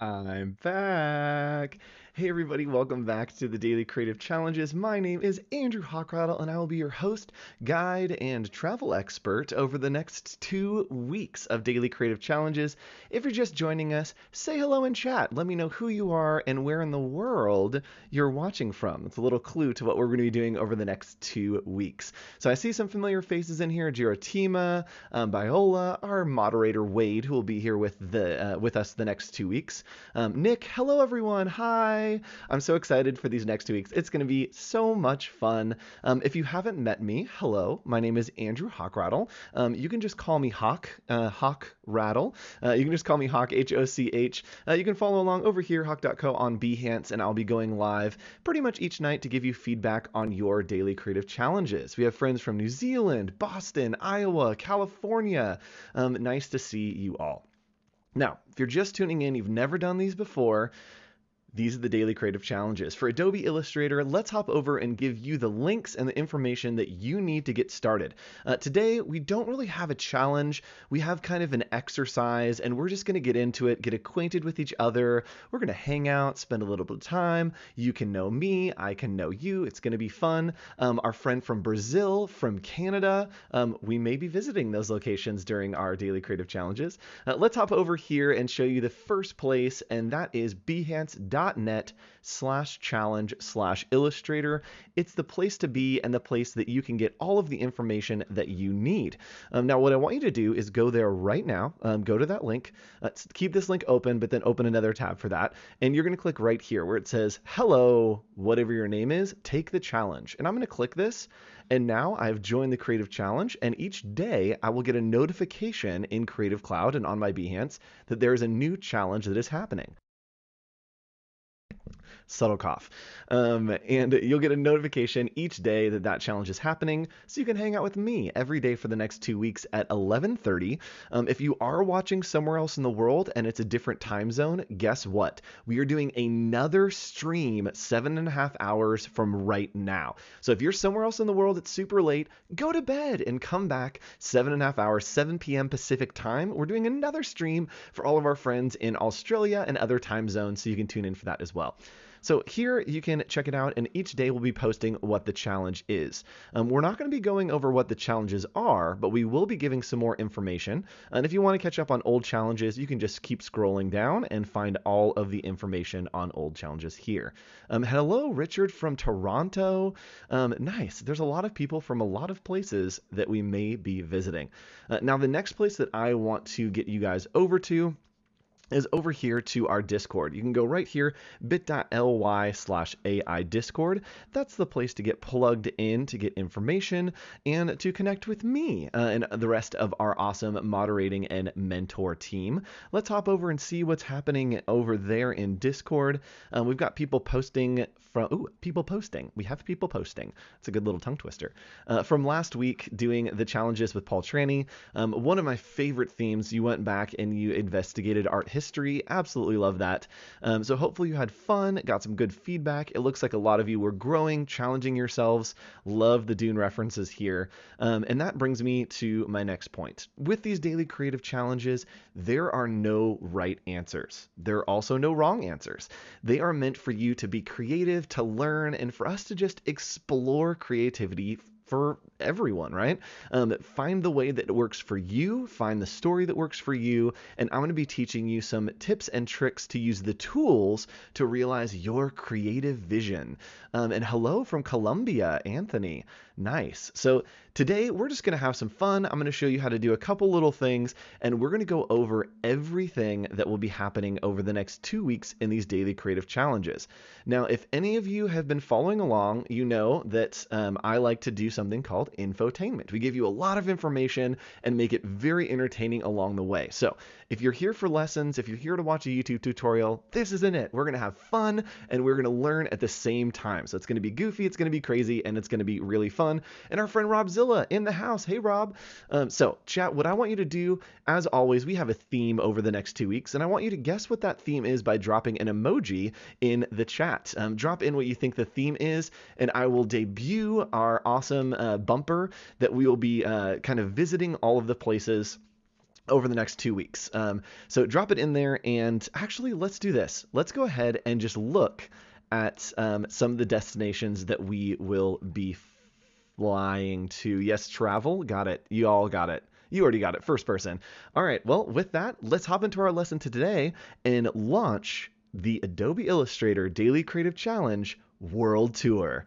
I'm back. Hey everybody, welcome back to the Daily Creative Challenges. My name is Andrew Hockrattle and I will be your host, guide, and travel expert over the next 2 weeks of Daily Creative Challenges. If you're just joining us, say hello in chat. Let me know who you are and where in the world you're watching from. It's a little clue to what we're going to be doing over the next 2 weeks. So I see some familiar faces in here, Giratima, Biola, our moderator Wade, who will be here with us the next 2 weeks. Nick, hello everyone. Hi. I'm so excited for these next 2 weeks. It's going to be so much fun. If you haven't met me, hello. My name is Andrew Hockrattle. You can just call me Hawk, Hawk Rattle. You can just call me Hawk, H-O-C-H. You can follow along over here, hawk.co on Behance, and I'll be going live pretty much each night to give you feedback on your daily creative challenges. We have friends from New Zealand, Boston, Iowa, California. Nice to see you all. Now, if you're just tuning in, you've never done these before, these are the daily creative challenges. For Adobe Illustrator, let's hop over and give you the links and the information that you need to get started. Today, we don't really have a challenge. We have kind of an exercise, and we're just going to get into it, get acquainted with each other. We're going to hang out, spend a little bit of time. You can know me. I can know you. It's going to be fun. Our friend from Brazil, from Canada, we may be visiting those locations during our daily creative challenges. Let's hop over here and show you the first place, and that is behance.net/challenge/illustrator. It's the place to be and the place that you can get all of the information that you need. Now, what I want you to do is go there right now. Go to that link. Keep this link open, but then open another tab for that. And you're going to click right here where it says, hello, whatever your name is, take the challenge. And I'm going to click this. And now I've joined the Creative Challenge, and each day I will get a notification in Creative Cloud and on my Behance that there is a new challenge that is happening. Subtle cough. And you'll get a notification each day that that challenge is happening, so you can hang out with me every day for the next 2 weeks at 11:30. If you are watching somewhere else in the world and it's a different time zone, guess what? We are doing another stream 7.5 hours from right now. So if you're somewhere else in the world, it's super late, go to bed and come back 7.5 hours, 7 p.m. Pacific time. We're doing another stream for all of our friends in Australia and other time zones, so you can tune in for that as well. So here you can check it out, and each day we'll be posting what the challenge is. We're not going to be going over what the challenges are, but we will be giving some more information. And if you want to catch up on old challenges, you can just keep scrolling down and find all of the information on old challenges here. Hello, Richard from Toronto. Nice. There's a lot of people from a lot of places that we may be visiting. Now, the next place that I want to get you guys over to is over here to our Discord. You can go right here, bit.ly/AI Discord. That's the place to get plugged in, to get information, and to connect with me and the rest of our awesome moderating and mentor team. Let's hop over and see what's happening over there in Discord. We've got people posting from, people posting. We have people posting. It's a good little tongue twister. From last week, doing the challenges with Paul Tranny. One of my favorite themes, you went back and you investigated art history. Absolutely love that. So hopefully you had fun, got some good feedback. It looks like a lot of you were growing, challenging yourselves. Love the Dune references here. And that brings me to my next point. With these daily creative challenges, there are no right answers. There are also no wrong answers. They are meant for you to be creative, to learn, and for us to just explore creativity for everyone, right? Find the way that works for you, find the story that works for you, and I'm going to be teaching you some tips and tricks to use the tools to realize your creative vision. And hello from Colombia, Anthony. Nice. So today we're just going to have some fun. I'm going to show you how to do a couple little things, and we're going to go over everything that will be happening over the next 2 weeks in these daily creative challenges. Now, if any of you have been following along, you know that I like to do something called infotainment. We give you a lot of information and make it very entertaining along the way. So if you're here for lessons, if you're here to watch a YouTube tutorial, this isn't it. We're going to have fun and we're going to learn at the same time. So it's going to be goofy, it's going to be crazy, and it's going to be really fun. And our friend Rob Zilla in the house. Hey, Rob. So chat, what I want you to do, as always, we have a theme over the next 2 weeks, and I want you to guess what that theme is by dropping an emoji in the chat. Drop in what you think the theme is, and I will debut our awesome bumper that we will be kind of visiting all of the places over the next 2 weeks. So drop it in there, and actually, let's do this. Let's go ahead and just look at some of the destinations that we will be flying to. Yes, travel. Got it. You all got it. You already got it. First person. All right. Well, with that, let's hop into our lesson today and launch the Adobe Illustrator Daily Creative Challenge World Tour.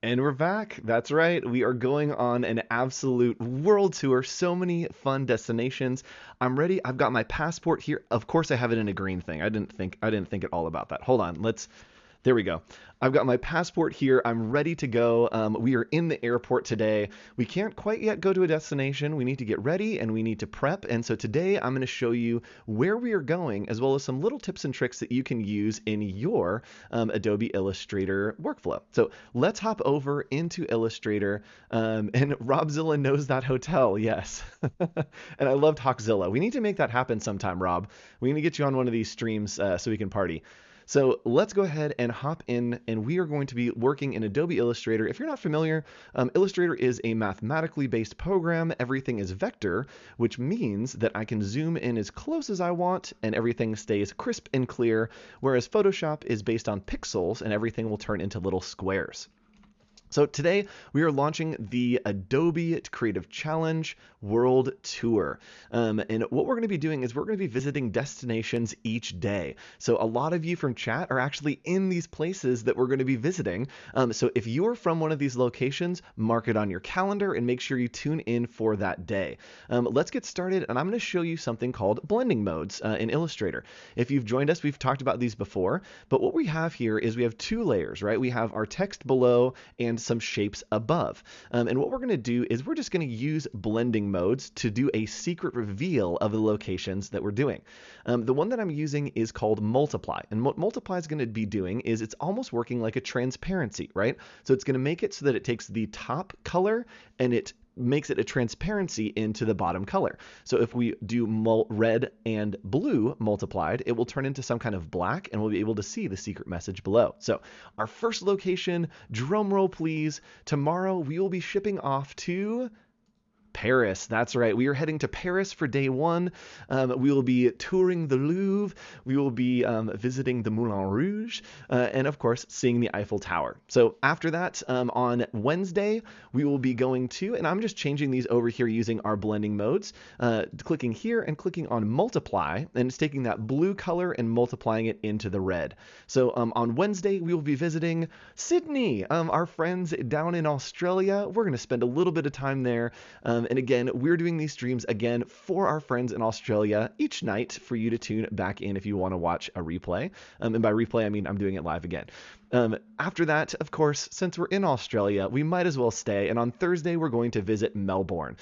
And we're back. That's right. We are going on an absolute world tour. So many fun destinations. I'm ready. I've got my passport here. Of course, I have it in a green thing. I didn't think at all about that. Hold on. There we go. I've got my passport here. I'm ready to go. We are in the airport today. We can't quite yet go to a destination. We need to get ready and we need to prep. And so today I'm going to show you where we are going, as well as some little tips and tricks that you can use in your Adobe Illustrator workflow. So let's hop over into Illustrator. And Robzilla knows that hotel. Yes. And I love Talkzilla. We need to make that happen sometime, Rob. We need to get you on one of these streams so we can party. So let's go ahead and hop in, and we are going to be working in Adobe Illustrator. If you're not familiar, Illustrator is a mathematically based program. Everything is vector, which means that I can zoom in as close as I want and everything stays crisp and clear, whereas Photoshop is based on pixels and everything will turn into little squares. So today we are launching the Adobe Creative Challenge World Tour. And what we're going to be doing is we're going to be visiting destinations each day. So a lot of you from chat are actually in these places that we're going to be visiting. So if you're from one of these locations, mark it on your calendar and make sure you tune in for that day. Let's get started, and I'm going to show you something called blending modes in Illustrator. If you've joined us, we've talked about these before, but what we have here is we have two layers, right? We have our text below and some shapes above. And what we're going to do is we're just going to use blending modes to do a secret reveal of the locations that we're doing. The one that I'm using is called multiply. And what multiply is going to be doing is it's almost working like a transparency, right? So it's going to make it so that it takes the top color and it makes it a transparency into the bottom color. So if we do red and blue multiplied, it will turn into some kind of black and we'll be able to see the secret message below. So our first location, drum roll please, tomorrow we will be shipping off to Paris. That's right. We are heading to Paris for day one. We will be touring the Louvre. We will be visiting the Moulin Rouge, and of course, seeing the Eiffel Tower. So after that, on Wednesday, we will be going to, and I'm just changing these over here using our blending modes, clicking here and clicking on multiply, and it's taking that blue color and multiplying it into the red. So on Wednesday, we will be visiting Sydney, our friends down in Australia. We're going to spend a little bit of time there. And again, we're doing these streams again for our friends in Australia each night for you to tune back in if you want to watch a replay. And by replay, I mean I'm doing it live again. After that, of course, since we're in Australia, we might as well stay. And on Thursday, we're going to visit Melbourne.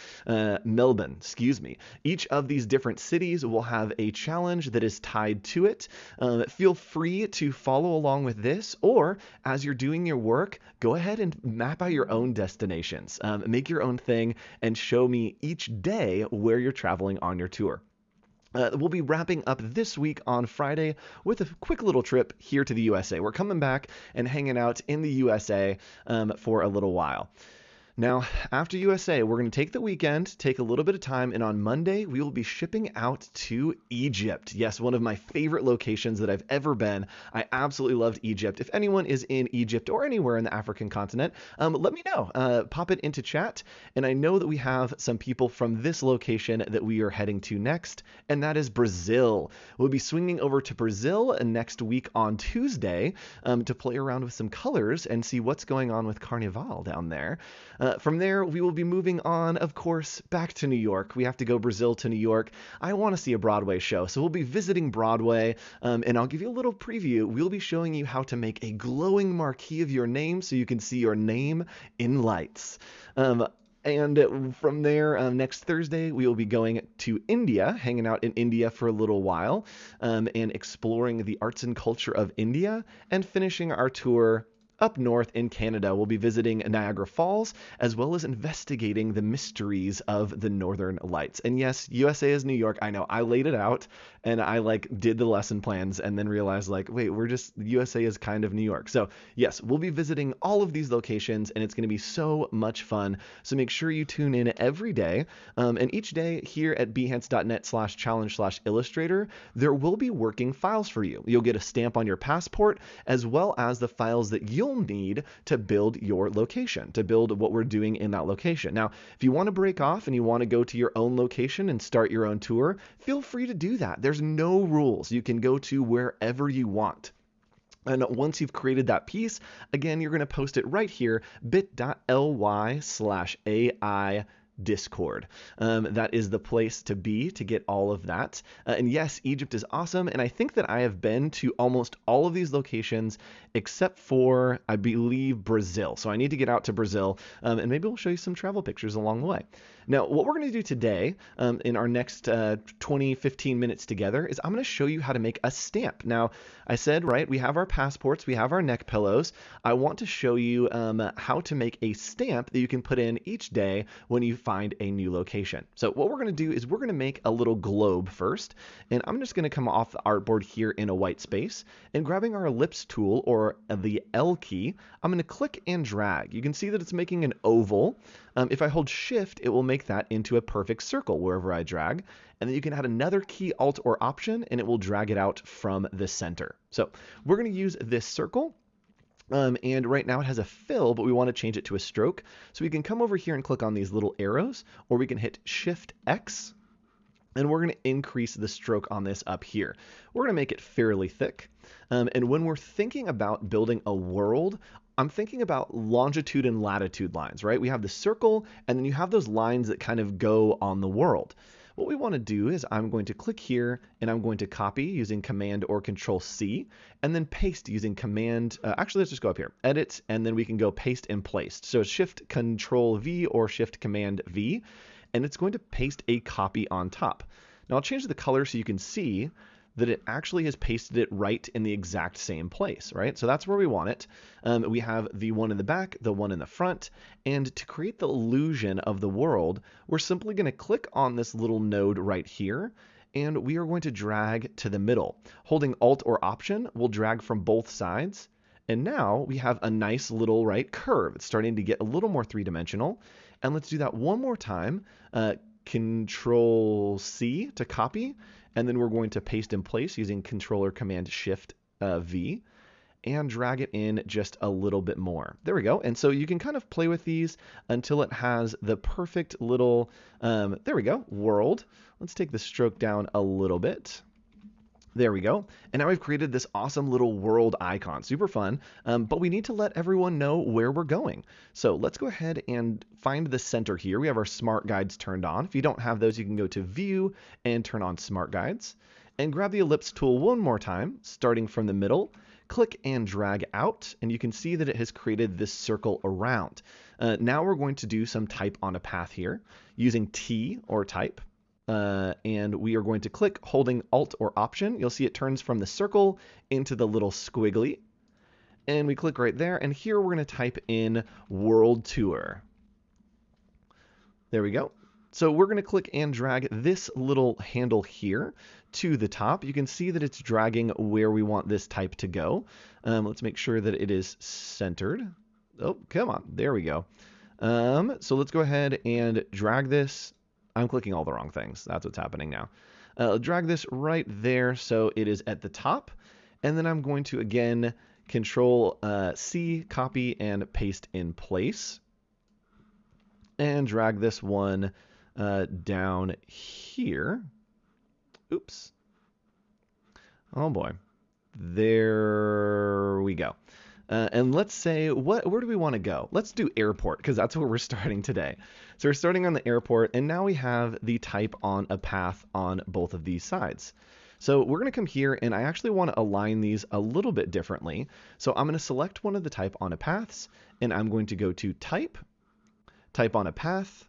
Each of these different cities will have a challenge that is tied to it. Feel free to follow along with this, or as you're doing your work, go ahead and map out your own destinations. Make your own thing and show me each day where you're traveling on your tour. We'll be wrapping up this week on Friday with a quick little trip here to the USA. We're coming back and hanging out in the USA for a little while. Now, after USA, we're going to take the weekend, take a little bit of time, and on Monday, we will be shipping out to Egypt. Yes, one of my favorite locations that I've ever been. I absolutely loved Egypt. If anyone is in Egypt or anywhere in the African continent, let me know. Pop it into chat, and I know that we have some people from this location that we are heading to next, and that is Brazil. We'll be swinging over to Brazil next week on Tuesday to play around with some colors and see what's going on with Carnival down there. From there, we will be moving on, of course, back to New York. We have to go Brazil to New York. I want to see a Broadway show, so we'll be visiting Broadway, and I'll give you a little preview. We'll be showing you how to make a glowing marquee of your name so you can see your name in lights. And from there, next Thursday, we will be going to India, hanging out in India for a little while, and exploring the arts and culture of India, and finishing our tour up north in Canada. We'll be visiting Niagara Falls, as well as investigating the mysteries of the Northern Lights. And yes, USA is New York. I know, I laid it out, and I did the lesson plans, and then realized wait, USA is kind of New York. So yes, we'll be visiting all of these locations, and it's going to be so much fun. So make sure you tune in every day. And each day here at behance.net/challenge/illustrator, there will be working files for you. You'll get a stamp on your passport, as well as the files that you'll need to build your location, to build what we're doing in that location. Now, if you want to break off and you want to go to your own location and start your own tour, feel free to do that. There's no rules. You can go to wherever you want. And once you've created that piece, again, you're going to post it right here, bit.ly/AI Discord. That is the place to be to get all of that. And yes, Egypt is awesome. And I think that I have been to almost all of these locations except for, I believe, Brazil. So I need to get out to Brazil, and maybe we'll show you some travel pictures along the way. Now, what we're going to do today in our next 20-15 minutes together is I'm going to show you how to make a stamp. Now, I said, right, we have our passports, we have our neck pillows. I want to show you how to make a stamp that you can put in each day when you find a new location. So what we're going to do is we're going to make a little globe first, and I'm just going to come off the artboard here in a white space, and grabbing our ellipse tool, or the L key, I'm going to click and drag. You can see that it's making an oval. If I hold shift, it will make that into a perfect circle wherever I drag. And then you can add another key, Alt or Option, and it will drag it out from the center. So we're going to use this circle. And right now it has a fill, but we want to change it to a stroke. So we can come over here and click on these little arrows, or we can hit Shift X, and we're going to increase the stroke on this up here. We're going to make it fairly thick. And when we're thinking about building a world, I'm thinking about longitude and latitude lines, right? We have the circle, and then you have those lines that kind of go on the world. What we want to do is I'm going to click here, and I'm going to copy using Command or Control C, and then paste using Command, actually let's just go up here, Edit, and then we can go Paste and Place. So Shift Control V or Shift Command V, and it's going to paste a copy on top. Now I'll change the color so you can see that it actually has pasted it right in the exact same place, right? So that's where we want it. We have the one in the back, the one in the front, and to create the illusion of the world, we're simply going to click on this little node right here, and we are going to drag to the middle. Holding Alt or Option, we'll drag from both sides, and now we have a nice little curve. It's starting to get a little more three-dimensional, and let's do that one more time. Control C to copy, and then we're going to paste in place using Control or Command Shift V, and drag it in just a little bit more. There we go. And so you can kind of play with these until it has the perfect little, there we go, world. Let's take the stroke down a little bit. There we go. And now we've created this awesome little world icon. Super fun. But we need to let everyone know where we're going. So let's go ahead and find the center here. We have our smart guides turned on. If you don't have those, you can go to View and turn on Smart Guides. And grab the ellipse tool one more time, starting from the middle. Click and drag out, and you can see that it has created this circle around. Now we're going to do some type on a path here using T or type. And we are going to click holding Alt or Option. You'll see it turns from the circle into the little squiggly. And we click right there. And here we're going to type in World Tour. There we go. So we're going to click and drag this little handle here to the top. You can see that it's dragging where we want this type to go. Let's make sure that it is centered. Oh, come on. There we go. So let's go ahead and drag this. I'm clicking all the wrong things. That's what's happening now. Drag this right there so it is at the top. And then I'm going to, again, Control C, copy, and paste in place. And drag this one down here. Oops. Oh, boy. There we go. And let's say, where do we want to go? Let's do airport, because that's where we're starting today. So we're starting on the airport, and now we have the type on a path on both of these sides. So we're going to come here, and I actually want to align these a little bit differently. So I'm going to select one of the type on a paths, and I'm going to go to type on a path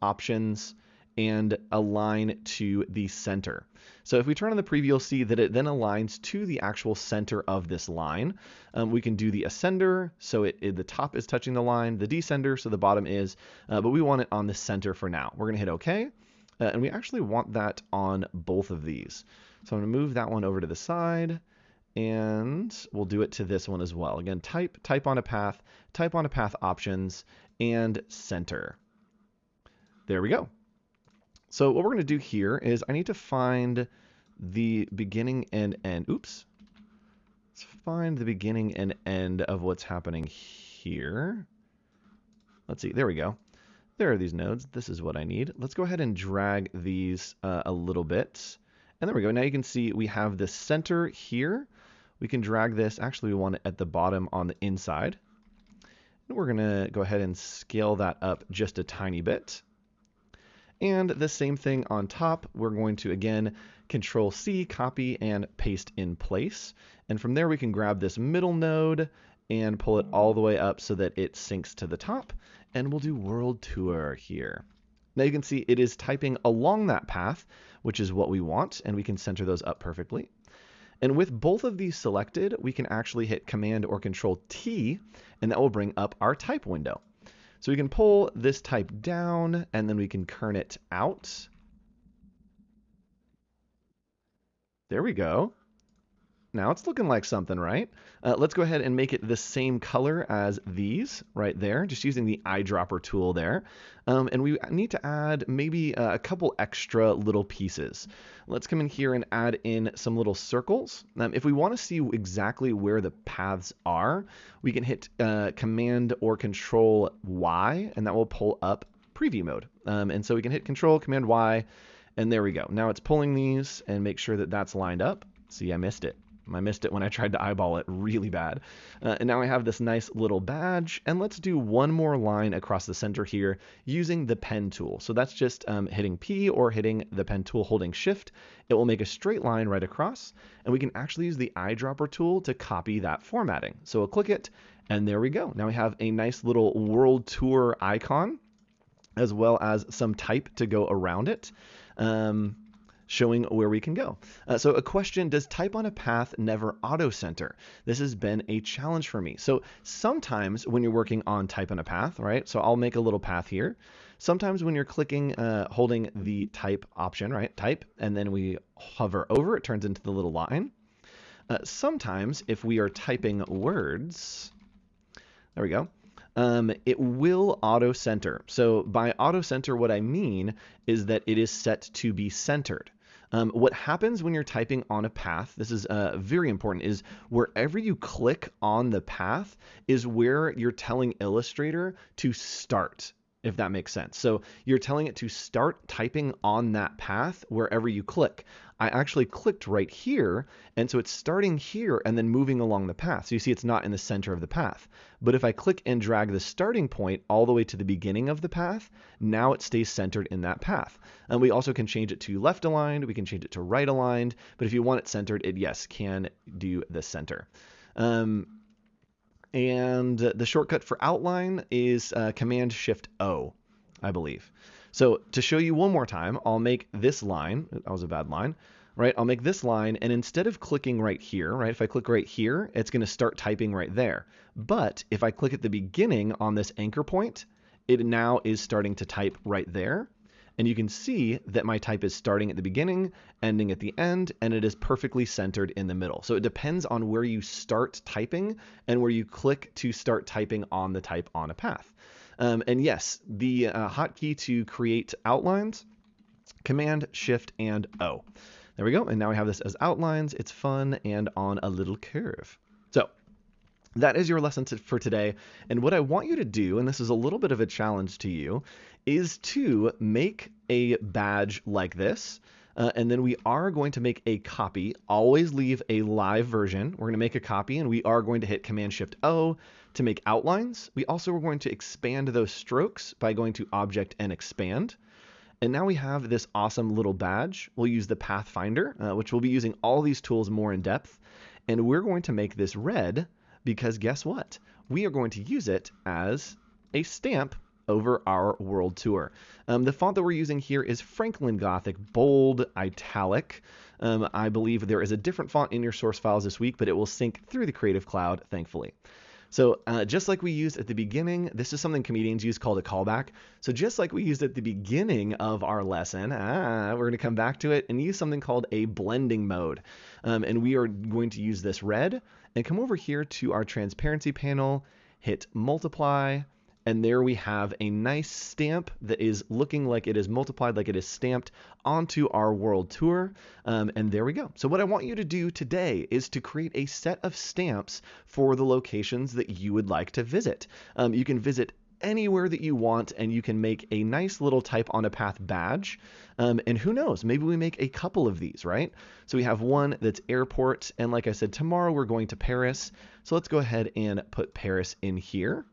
options, and align to the center. So if we turn on the preview, you'll see that it then aligns to the actual center of this line. We can do the ascender, so the top is touching the line, the descender, so the bottom is, but we want it on the center for now. We're going to hit OK, and we actually want that on both of these. So I'm going to move that one over to the side, and we'll do it to this one as well. Again, type on a path options, and center. There we go. So what we're going to do here is I need to find the beginning and end. Oops. Let's find the beginning and end of what's happening here. Let's see. There we go. There are these nodes. This is what I need. Let's go ahead and drag these a little bit. And there we go. Now you can see we have the center here. We can drag this. Actually, we want it at the bottom on the inside. And we're going to go ahead and scale that up just a tiny bit. And the same thing on top, we're going to, again, Control-C, copy, and paste in place. And from there, we can grab this middle node and pull it all the way up so that it syncs to the top. And we'll do World Tour here. Now you can see it is typing along that path, which is what we want, and we can center those up perfectly. And with both of these selected, we can actually hit Command or Control-T, and that will bring up our type window. So we can pull this type down, and then we can kern it out. There we go. Now it's looking like something, right? Let's go ahead and make it the same color as these right there, just using the eyedropper tool there. And we need to add maybe a couple extra little pieces. Let's come in here and add in some little circles. If we want to see exactly where the paths are, we can hit Command or Control Y, and that will pull up preview mode. And so we can hit Control, Command Y, and there we go. Now it's pulling these and make sure that that's lined up. See, I missed it. I missed it when I tried to eyeball it really bad. And now I have this nice little badge. And let's do one more line across the center here using the pen tool. So that's just hitting P or hitting the pen tool holding Shift. It will make a straight line right across. And we can actually use the eyedropper tool to copy that formatting. So we'll click it, and there we go. Now we have a nice little World Tour icon, as well as some type to go around it. Showing where we can go. So a question, does type on a path never auto-center? This has been a challenge for me. So sometimes when you're working on type on a path, right? So I'll make a little path here. Sometimes when you're clicking, holding the type option, right? Type, and then we hover over, it turns into the little line. Sometimes if we are typing words, there we go. It will auto-center. So by auto-center, what I mean is that it is set to be centered. What happens when you're typing on a path, this is very important, is wherever you click on the path is where you're telling Illustrator to start, if that makes sense. So you're telling it to start typing on that path wherever you click. I actually clicked right here, and so it's starting here and then moving along the path. So you see it's not in the center of the path. But if I click and drag the starting point all the way to the beginning of the path, now it stays centered in that path. And we also can change it to left aligned, we can change it to right aligned, but if you want it centered, it, yes, can do the center. And the shortcut for outline is Command-Shift-O, I believe. So to show you one more time, I'll make this line, that was a bad line, right? I'll make this line, and instead of clicking right here, right? If I click right here, it's going to start typing right there. But if I click at the beginning on this anchor point, it now is starting to type right there. And you can see that my type is starting at the beginning, ending at the end, and it is perfectly centered in the middle. So it depends on where you start typing and where you click to start typing on the type on a path. And yes, the hotkey to create outlines, Command, Shift, and O. There we go. And now we have this as outlines. It's fun and on a little curve. So that is your lesson for today. And what I want you to do, and this is a little bit of a challenge to you, is to make a badge like this. And then we are going to make a copy. Always leave a live version. We're going to make a copy, and we are going to hit Command-Shift-O to make outlines. We also are going to expand those strokes by going to Object and Expand. And now we have this awesome little badge. We'll use the Pathfinder, which we'll be using all these tools more in depth. And we're going to make this red because guess what? We are going to use it as a stamp over our world tour. The font that we're using here is Franklin Gothic, bold, italic. I believe there is a different font in your source files this week, but it will sync through the Creative Cloud, thankfully. So just like we used at the beginning, this is something comedians use called a callback. So just like we used at the beginning of our lesson, we're going to come back to it and use something called a blending mode. And we are going to use this red and come over here to our transparency panel, hit multiply, and there we have a nice stamp that is looking like it is multiplied, like it is stamped onto our world tour. And there we go. So what I want you to do today is to create a set of stamps for the locations that you would like to visit. You can visit anywhere that you want, and you can make a nice little type on a path badge. And who knows, maybe we make a couple of these, right? So we have one that's airport, and like I said, tomorrow we're going to Paris. So let's go ahead and put Paris in here.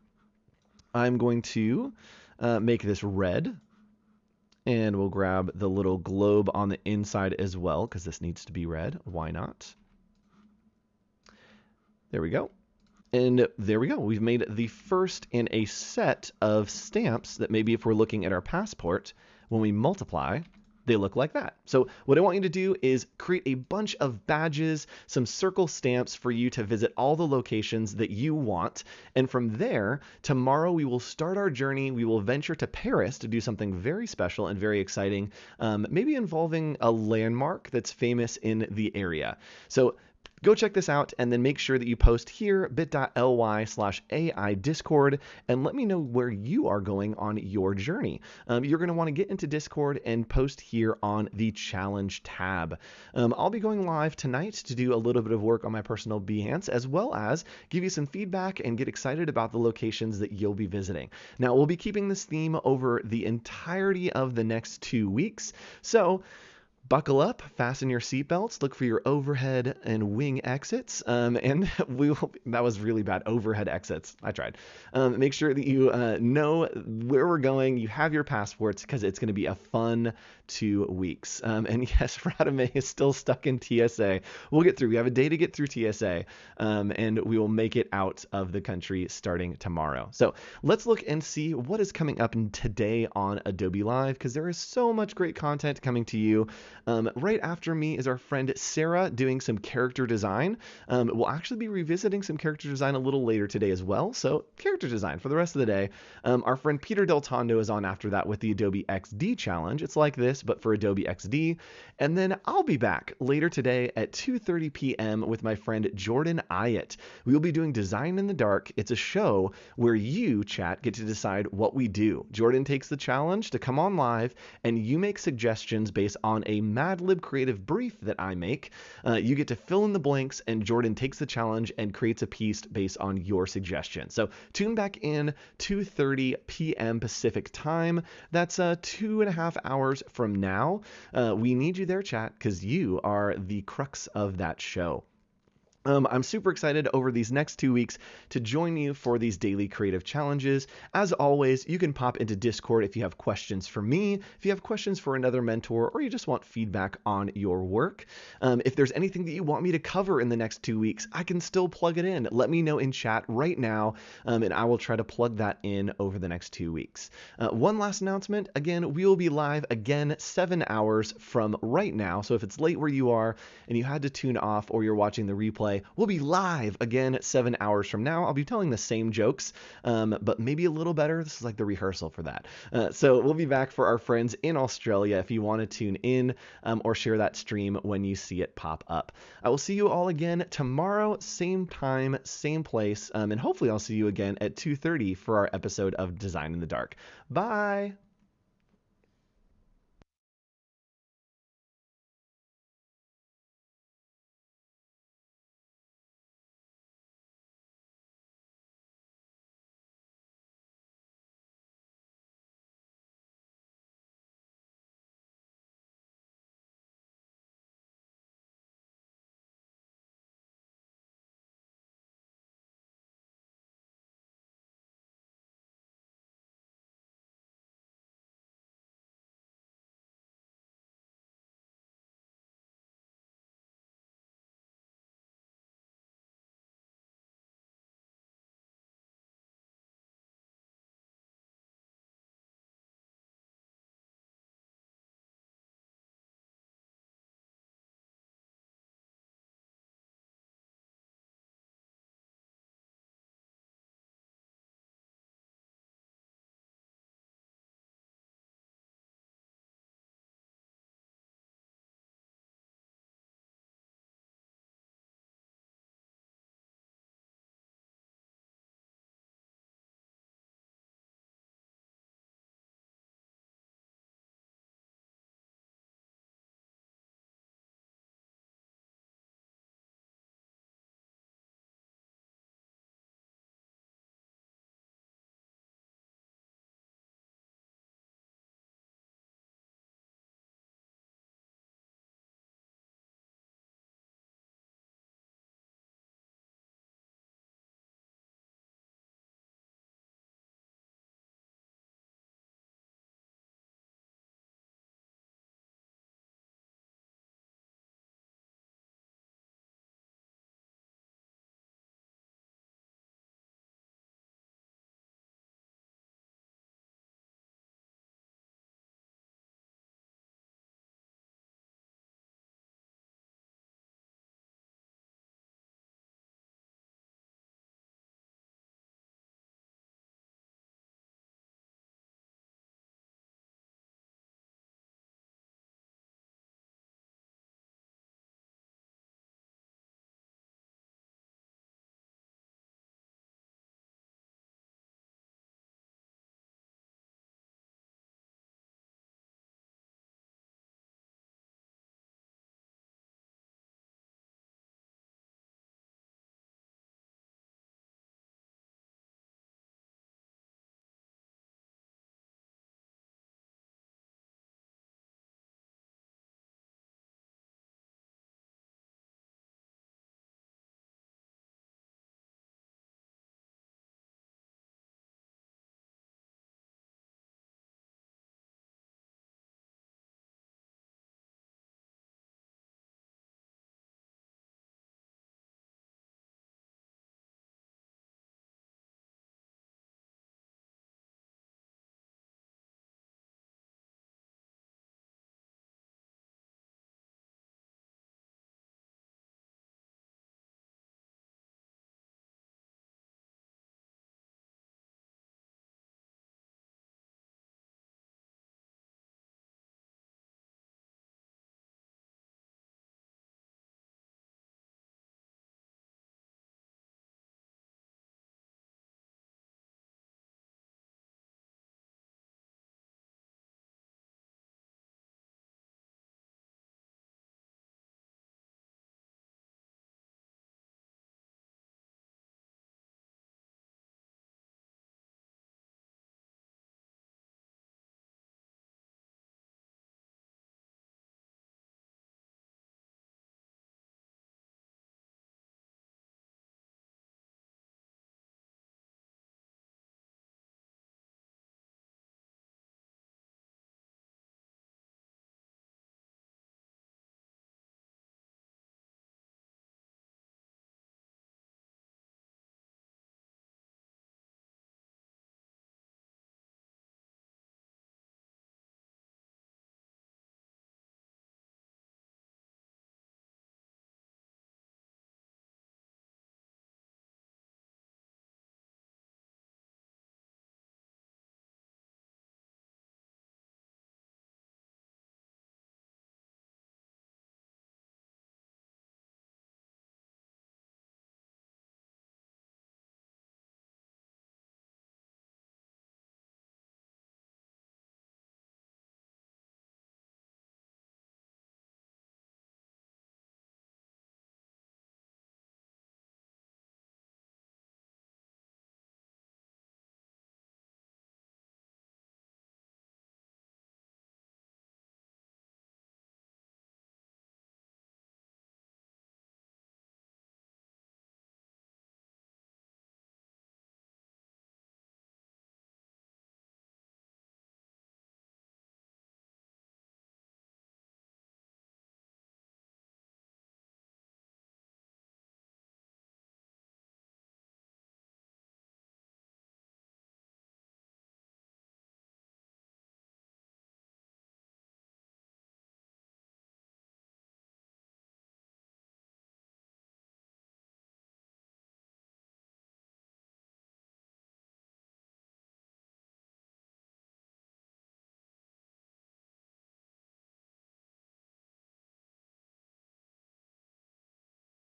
I'm going to make this red, and we'll grab the little globe on the inside as well, because this needs to be red. Why not? There we go. And there we go. We've made the first in a set of stamps that maybe if we're looking at our passport, when we multiply, they look like that. So what I want you to do is create a bunch of badges, some circle stamps for you to visit all the locations that you want. And from there, tomorrow we will start our journey. We will venture to Paris to do something very special and very exciting, maybe involving a landmark that's famous in the area. So go check this out, and then make sure that you post here, bit.ly/AI Discord, and let me know where you are going on your journey. You're going to want to get into Discord and post here on the challenge tab. I'll be going live tonight to do a little bit of work on my personal Behance, as well as give you some feedback and get excited about the locations that you'll be visiting. Now, we'll be keeping this theme over the entirety of the next 2 weeks, so buckle up, fasten your seatbelts, look for your overhead and wing exits, and that was really bad, overhead exits. I tried. Make sure that you know where we're going, you have your passports, because it's going to be a fun 2 weeks. And yes, Radame is still stuck in TSA. We'll get through. We have a day to get through TSA, and we will make it out of the country starting tomorrow. So let's look and see what is coming up today on Adobe Live, because there is so much great content coming to you. Right after me is our friend Sarah doing some character design. We'll actually be revisiting some character design a little later today as well. So character design for the rest of the day. Our friend Peter Del Tondo is on after that with the Adobe XD challenge. It's like this, but for Adobe XD. And then I'll be back later today at 2:30 p.m. with my friend Jordan Ayatt. We will be doing Design in the Dark. It's a show where you, chat, get to decide what we do. Jordan takes the challenge to come on live, and you make suggestions based on a Mad Lib creative brief that I make. You get to fill in the blanks, and Jordan takes the challenge and creates a piece based on your suggestion. So tune back in 2:30 p.m. Pacific time. That's 2.5 hours from now. We need you there, chat, because you are the crux of that show. I'm super excited over these next 2 weeks to join you for these daily creative challenges. As always, you can pop into Discord if you have questions for me, if you have questions for another mentor, or you just want feedback on your work. If there's anything that you want me to cover in the next 2 weeks, I can still plug it in. Let me know in chat right now, and I will try to plug that in over the next 2 weeks. One last announcement. Again, we will be live again 7 hours from right now. So if it's late where you are and you had to tune off or you're watching the replay, we'll be live again 7 hours from now. I'll be telling the same jokes, but maybe a little better. This is like the rehearsal for that. So we'll be back for our friends in Australia if you want to tune in or share that stream when you see it pop up. I will see you all again tomorrow, same time, same place, and hopefully I'll see you again at 2:30 for our episode of Design in the Dark. Bye!